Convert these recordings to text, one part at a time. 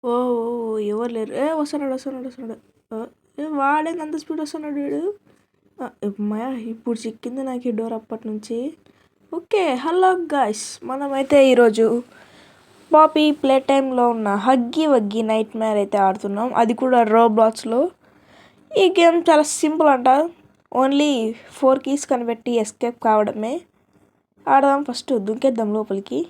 ఓ ఓ ఓ, ఎవరు లేరు. వస్తున్నాడు వస్తున్నాడు వస్తున్నాడు. ఆ, వాడేంది అంత స్పీడ్ వస్తున్నాడు వీడు. అమ్మాయ ఇప్పుడు చిక్కింది నాకు ఈ డోర్ అప్పటి నుంచి. ఓకే, హలో గాయ్స్, మనమైతే ఈరోజు పాపీ ప్లే టైంలో ఉన్న హగ్గీ వగ్గీ నైట్ మ్యార్ అయితే ఆడుతున్నాం, అది కూడా రోబ్లాక్స్లో. ఈ గేమ్ చాలా సింపుల్ అంట, ఓన్లీ 4 కీస్ కనిపెట్టి ఎస్కేప్ కావడమే. ఆడదాం, ఫస్ట్ దుంకేద్దాం లోపలికి.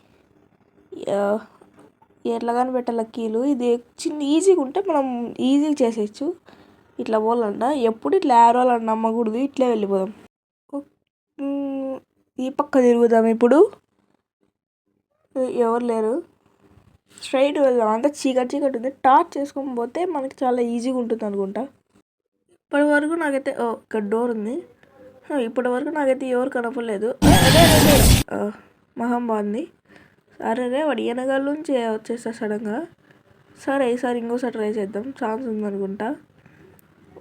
ఎట్లా కనిపెట్టాల కీలు, ఇది చిన్న ఈజీగా ఉంటే మనం ఈజీగా చేసేయచ్చు. ఇట్లా పోవాలంట, ఎప్పుడు ఇట్లా ఆరోలని నమ్మకూడదు, ఇట్లే వెళ్ళిపోదాం. ఈ పక్క తిరుగుదాం ఇప్పుడు. ఎవరు లేరు, స్ట్రైట్ వెళ్దాం. అంతా చీకటి చీకటి ఉంది, టార్చ్ చేసుకొని పోతే మనకి చాలా ఈజీగా ఉంటుంది అనుకుంటా. ఇప్పటి వరకు నాకైతే ఇక్కడ డోర్ ఉంది. ఇప్పటి వరకు నాకైతే ఎవరు కనపడలేదు. మహంబాద్ని సరే, వాడు వెనకాల నుంచి వచ్చేస్తా సడన్గా. సరే, ఈసారి ఇంకోసారి ట్రై చేద్దాం, ఛాన్స్ ఉందనుకుంటా.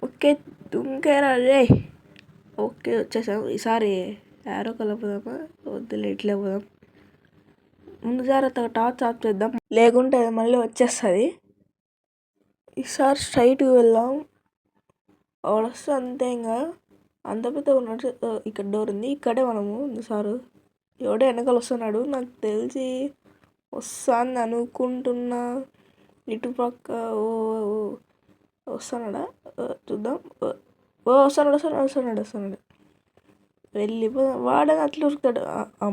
ఓకే, దుంకేరా రే. ఓకే, వచ్చేసాం. ఈసారి యారో కలపదామా వద్దులే, ఇట్లే పోదాం. ముందు జాగ్రత్తగా టార్చ్ ఆఫ్ చేద్దాం, లేకుంటే మళ్ళీ వచ్చేస్తుంది. ఈసారి స్ట్రైట్గా వెళ్దాం. వస్తే అంతే, ఇంకా అంత పెద్ద ఉన్నట్టు. ఇక్కడ డోర్ ఉంది, ఇక్కడే మనము సారు. ఎవడో వెనకాల వస్తున్నాడు, నాకు తెలిసి వస్తాను అనుకుంటున్నా. ఇటుపక్క వస్తున్నాడా, చూద్దాం. వస్తున్నాడు వస్తున్నాడు వస్తున్నాడు వస్తున్నాడు. వెళ్ళిపోదాం. వాడని అట్లా ఉరుకుతాడు,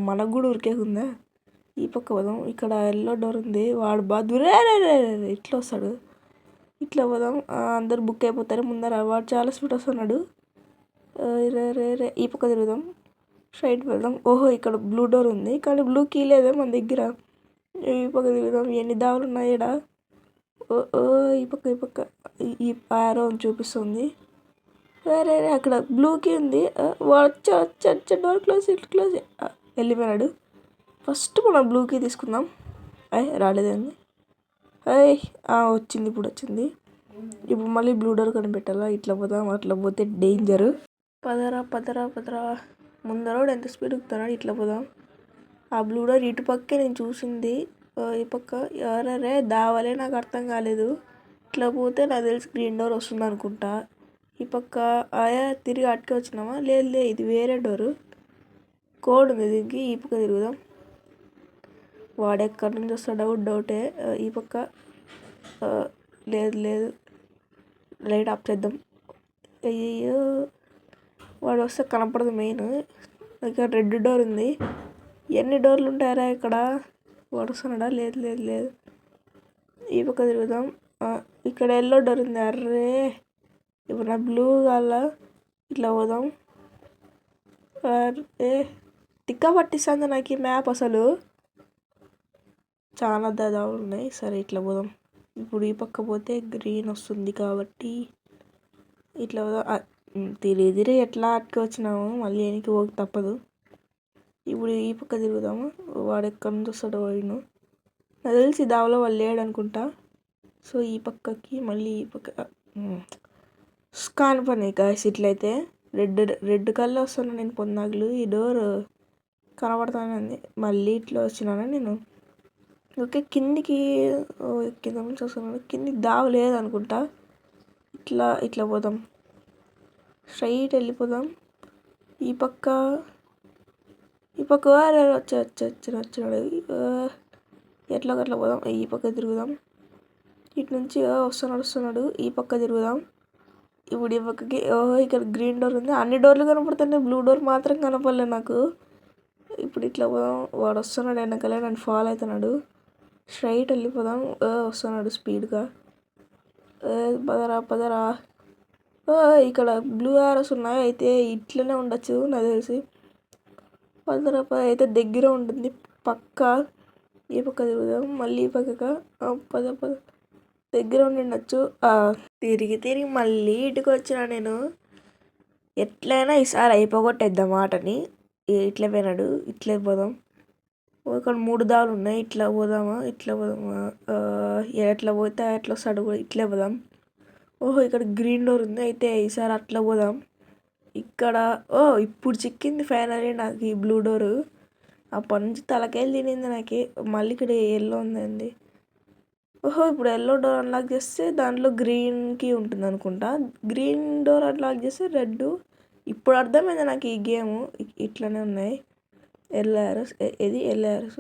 మనకు కూడా ఉరికేకుందా. ఈ పక్క పోదాం, ఇక్కడ ఎల్లో డోర్ ఉంది. వాడు బాగా ఇట్లా వస్తాడు, ఇట్లా పోదాం. అందరు బుక్ అయిపోతారు ముందర. వాడు చాలా స్పీడ్ వస్తున్నాడు. రే ఈ పక్క తిరుగుదాం, స్ట్రైట్ వెళ్దాం. ఓహో, ఇక్కడ బ్లూ డోర్ ఉంది, కానీ బ్లూ కీ లేదే మన దగ్గర. ఈ పక్క తిరుగుదాం. ఎన్ని దావులు ఉన్నాయి ఇక్కడ. ఓ ఈ పక్క ఈ ఆరో చూపిస్తుంది. రే అక్కడ బ్లూ కీ ఉంది. వచ్చే డోర్ క్లోజ్, ఇట్లా క్లోజ్. వెళ్ళిపోయాడు. ఫస్ట్ మనం బ్లూ కీ తీసుకుందాం. రాలేదండి. వచ్చింది, ఇప్పుడు వచ్చింది. ఇప్పుడు మళ్ళీ బ్లూ డోర్ కనిపెట్టాలా. ఇట్లా పోదాం, అట్లా పోతే డేంజర్. పదరా పదరా పదరా. ముందరోడు ఎంత స్పీడ్ ఎక్కుతున్నాడు. ఇట్లా పోదాం. ఆ బ్లూ డోర్ ఇటు పక్కే నేను చూసింది. ఈ పక్క ఎవరే దావాలే, నాకు అర్థం కాలేదు. ఇట్లా పోతే నాకు తెలిసి గ్రీన్ డోర్ వస్తుంది అనుకుంటా. ఈ పక్క తిరిగి అటుకే వచ్చినామా, లేదు ఇది వేరే డోరు. కోడ్ ఉంది దీనికి. ఈ పక్క తిరుగుదాం. వాడెక్కడి నుంచి వస్తాడో డౌటే. ఈ పక్క లేదు, లైట్ ఆఫ్ చేద్దాం. అయ్యో, వాడు వస్తే కనపడదు మెయిన్. ఇక్కడ రెడ్ డోర్ ఉంది. ఎన్ని డోర్లు ఉంటాయరా ఇక్కడ. వాడు వస్తున్నాడా, లేదు. ఈ పక్క తిరుగుదాం. ఇక్కడ ఎల్లో డోర్ ఉంది. అర్రే, ఇప్పుడు నా బ్లూ కాల. ఇట్లా పోదాం. అరే, తిక్క పట్టిస్తుంది నాకు ఈ మ్యాప్ అసలు. చాలా దాదాపు ఉన్నాయి. సరే, ఇట్లా పోదాం. ఇప్పుడు ఈ పక్క పోతే గ్రీన్ వస్తుంది కాబట్టి ఇట్లా పోదాం. తిరిగి ఎట్లా అట్టుకు వచ్చినాము, మళ్ళీ వెనక్కి పోక తప్పదు. ఇప్పుడు ఈ పక్క తిరుగుదాము. వాడు ఎక్కడి నుంచి వస్తాడో వాడిను. నాకు తెలిసి దావలో వాళ్ళు లేడు అనుకుంటా. సో ఈ పక్కకి మళ్ళీ ఈ పక్క స్కాన్ పని కాసి. ఇట్లయితే రెడ్ కల్లో వస్తున్నాను నేను పొందాగులు. ఈ డోర్ కనబడతానే మళ్ళీ ఇట్లా వచ్చినాను నేను. ఓకే, కిందికి కింద నుంచి వస్తున్నాను. కిందికి దావ లేదనుకుంటా. ఇట్లా పోదాం, స్ట్రైట్ వెళ్ళిపోదాం. ఈ పక్క వచ్చినాడు. ఎట్లా పోదాం. ఈ పక్క తిరుగుదాం. ఇటు నుంచి వస్తున్నాడు. ఈ పక్క తిరుగుదాం. ఇప్పుడు ఈ పక్కకి ఇక్కడ గ్రీన్ డోర్ ఉంది. అన్ని డోర్లు కనపడుతున్నాయి, బ్లూ డోర్ మాత్రం కనపడలే నాకు. ఇప్పుడు ఇట్లా పోదాం. వాడు వస్తున్నాడు వెనకాలే, నన్ను ఫాలో అవుతున్నాడు. స్ట్రైట్ వెళ్ళిపోదాం. వస్తున్నాడు స్పీడ్గా. పదరా. ఇక్కడ బ్లూ ఆరోస్ ఉన్నాయి, అయితే ఇట్లనే ఉండొచ్చు నాకు తెలిసి. పదరా అయితే దగ్గర ఉంటుంది పక్క. ఈ పక్క తిరుగుదాం. మళ్ళీ ఈ పక్క పద దగ్గర ఉండొచ్చు. తిరిగి మళ్ళీ ఇటుకు వచ్చినా నేను. ఎట్లయినా ఈసారి అయిపోగొట్టేద్దాం ఆటని. ఇట్లా పోయినాడు, ఇట్లే పోదాం. ఇక్కడ 3 దావులు ఉన్నాయి. ఇట్లా పోదామా. ఎట్లా పోతే ఎట్లా వస్తాడు కూడా. ఇట్లే పోదాం. ఓహో, ఇక్కడ గ్రీన్ డోర్ ఉంది, అయితే ఈసారి అట్లా పోదాం. ఇక్కడ ఇప్పుడు చిక్కింది ఫైనల్లీ నాకు ఈ బ్లూ డోరు. అప్పటి నుంచి తలకాయలు తినింది నాకు. మళ్ళీ ఇక్కడ ఎల్లో ఉందండి. ఓహో ఇప్పుడు ఎల్లో డోర్ అన్లాక్ చేస్తే దాంట్లో గ్రీన్కి ఉంటుంది అనుకుంటా. గ్రీన్ డోర్ అన్లాక్ చేస్తే రెడ్. ఇప్పుడు అర్థమైంది నాకు ఈ గేమ్ ఇట్లనే ఉన్నాయి. ఎల్ఆర్ఎస్ ఇది ఎల్ఆర్ఎస్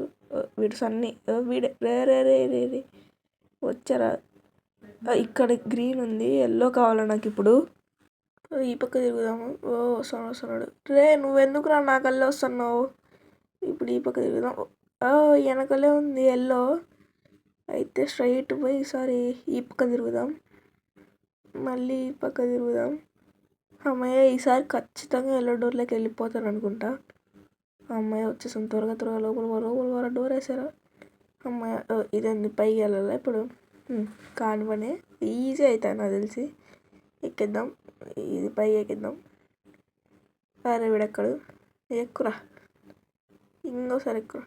వీడు సన్నీ వీడే రే రే రే రే రే వచ్చారా. ఇక్కడ గ్రీన్ ఉంది, ఎల్లో కావాలి నాకు ఇప్పుడు. ఈ పక్క తిరుగుదాము. ఓ వస్తున్నాడు రే, నువ్వెందుకురా నా కళ్ళే వస్తున్నావు? ఇప్పుడు ఈ పక్క తిరుగుదాం. వెనకలే ఉంది ఎల్లో. అయితే స్ట్రైట్ పోయి ఈసారి ఈ పక్క తిరుగుదాం. మళ్ళీ ఈ పక్క తిరుగుదాం. అమ్మాయి ఈసారి ఖచ్చితంగా ఎల్లో డోర్లోకి వెళ్ళిపోతాను అనుకుంటా. అమ్మాయి వచ్చేసాం. త్వరగా త్వరగా లోపల డోర్ వేసారా. అమ్మాయి ఇదండి పైకి వెళ్ళాలా ఇప్పుడు. కాని పని ఈజీ అవుతాయి నాకు తెలిసి. ఎక్కిద్దాం, ఇది పైకి ఎక్కిద్దాం. అరే వీడెక్కడు, ఎక్కురా, ఇంకోసారి ఎక్కురా.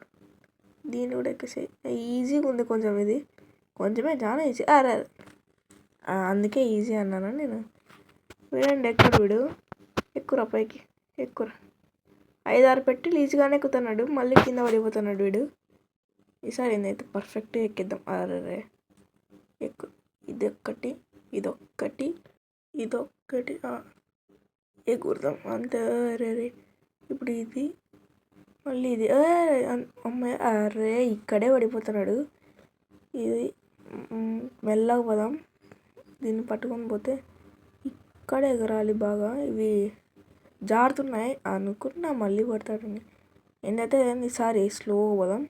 దీన్ని కూడా ఎక్కేసాయి. ఈజీగా ఉంది కొంచెం, ఇది కొంచెమే చాలా ఈజీ. అరే అందుకే ఈజీ అన్నాను నేను. వీడండి ఎక్కడు వీడు. ఎక్కురా పైకి, ఎక్కురా. 5-6 పెట్టి ఈజీగానే ఎక్కుతున్నాడు, మళ్ళీ కింద పడిపోతున్నాడు వీడు. ఈసారి ఏందైతే పర్ఫెక్ట్గా ఎక్కిద్దాం. అరే ఎక్కు. ఇదొక్కటి ఇదొక్కటి ఇదొక్కటి ఎగురుదాం అంతే. అరే ఇప్పుడు ఇది మళ్ళీ ఇది. అమ్మాయి అరే ఇక్కడే పడిపోతున్నాడు. ఇది మెల్లగా పోదాం. దీన్ని పట్టుకొని పోతే ఇక్కడ ఎగరాలి బాగా. ఇవి జారుతున్నాయి అనుకున్నా, మళ్ళీ పడతాడని. ఏంటంటే ఈసారి స్లోగా పోదాం,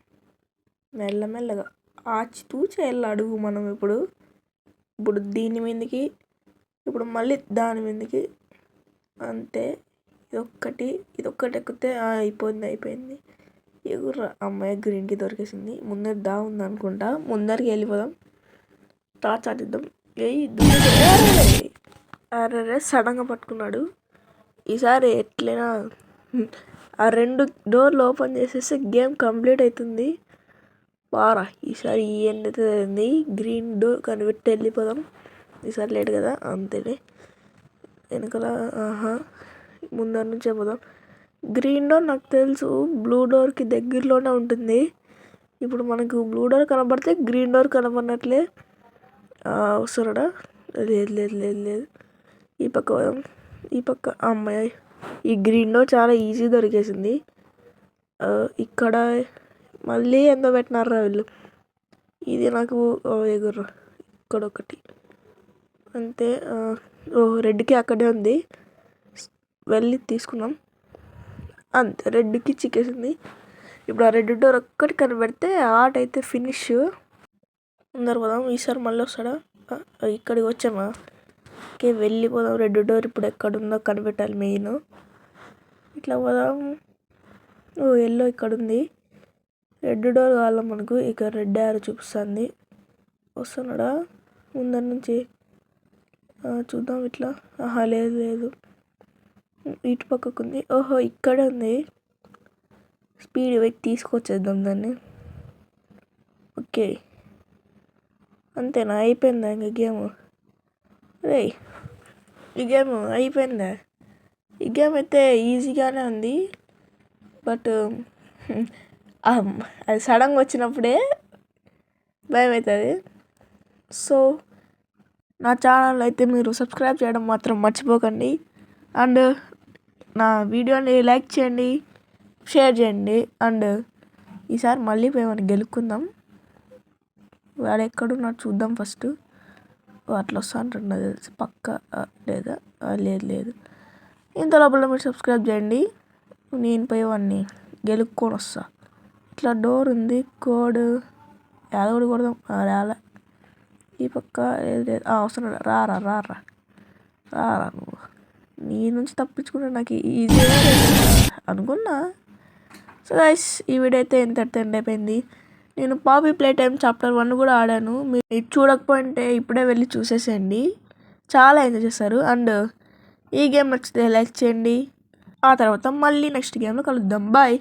మెల్లమెల్లగా ఆచితూచి వెళ్ళి అడుగు మనం. ఇప్పుడు దీని మీదకి, ఇప్పుడు మళ్ళీ దాని మీదకి అంతే. ఇదొక్కటి ఎక్కితే అయిపోయింది. ఎగుర్రా. అమ్మాయి గ్రీన్కి దొరికేసింది. ముందర ఉంది అనుకుంటా. ముందరికి వెళ్ళిపోదాం. టార్చ్ ఆడిద్దాం. అరే సడన్గా పట్టుకున్నాడు. ఈసారి ఎట్లయినా ఆ 2 డోర్లు ఓపెన్ చేసేస్తే గేమ్ కంప్లీట్ అవుతుంది. బారా ఈసారి ఏంటైతుంది. గ్రీన్ డోర్ కనిపెట్టి వెళ్ళిపోదాం. ఈసారి లేట్ కదా, అంతేలే. వెనకాల ముందర నుంచే పోదాం. గ్రీన్ డోర్ నాకు తెలుసు బ్లూ డోర్కి దగ్గరలోనే ఉంటుంది. ఇప్పుడు మనకు బ్లూ డోర్ కనబడితే గ్రీన్ డోర్ కనబడినట్లే. వస్తున్నాడా? లేదు. ఈ పక్క పోదాం. ఈ పక్క అమ్మాయి ఈ గ్రీన్ డోర్ చాలా ఈజీ దొరికేసింది. ఇక్కడ మళ్ళీ ఎంతో పెట్టినారా వీళ్ళు. ఇది నాకు ఎగుర్రా. ఇక్కడ ఒకటి అంతే. రెడ్కి అక్కడే ఉంది, వెళ్ళి తీసుకున్నాం అంతే. రెడ్కి చిక్కేసింది. ఇప్పుడు ఆ రెడ్ డోర్ ఒక్కటి కనిపెడితే ఆట అయితే ఫినిష్. ముందర పోదాం. ఈసారి మళ్ళీ వస్తాడా? ఇక్కడికి వచ్చామా? ఓకే వెళ్ళిపోదాం. రెడ్ డోర్ ఇప్పుడు ఎక్కడుందో కనిపెట్టాలి మెయిన్. ఇట్లా పోదాం. ఎల్లో ఇక్కడ ఉంది. రెడ్ డోర్ కావాలి మనకు. ఇక రెడ్ యారో చూపిస్తుంది. వస్తున్నాడా ముందర నుంచి? చూద్దాం ఇట్లా. లేదు ఇటు పక్కకు ఉంది. ఓహో ఇక్కడ ఉంది. స్పీడ్ పెట్టి తీసుకొచ్చేద్దాం దాన్ని. ఓకే అంతేనా? అయిపోయిందా ఇంకా గేమ్? రే ఈ గేమ్ అయిపోయిందా? ఈ గేమ్ అయితే ఈజీగానే ఉంది, బట్ అది సడన్గా వచ్చినప్పుడే భయం అవుతుంది. సో నా ఛానల్ అయితే మీరు సబ్స్క్రైబ్ చేయడం మాత్రం మర్చిపోకండి. అండ్ నా వీడియోని లైక్ చేయండి, షేర్ చేయండి. అండ్ ఈసారి మళ్ళీ మేము గెలుక్కుందాం. వాడు ఎక్కడున్నాడు చూద్దాం ఫస్ట్. అట్లా వస్తా అంటున్నా తెలిసి పక్క. లేదా లేదు. ఇంత లోపల మీరు సబ్స్క్రైబ్ చేయండి. నేను పోయేవాడిని గెలుక్కొని వస్తా. ఇట్లా డోర్ ఉంది. కోడ్ యాదోడు కొడదాం. రాలే. ఈ పక్క లేదు. వస్తున్నాడు. రారా నువ్వు. నీ నుంచి తప్పించుకుంటే నాకు ఈజీ అనుకున్నా. సో గైస్ ఈ వీడియో అయితే ఎంత ఎండ్ అయిపోయింది. నేను పాపీ ప్లే టైమ్ చాప్టర్ 1 కూడా ఆడాను. మీరు చూడకపోయింటే ఇప్పుడే వెళ్ళి చూసేసేయండి, చాలా ఎంజాయ్ చేస్తారు. అండ్ ఈ గేమ్ నచ్చితే లైక్ చేయండి. ఆ తర్వాత మళ్ళీ నెక్స్ట్ గేమ్లో కలుద్దాం. బాయ్.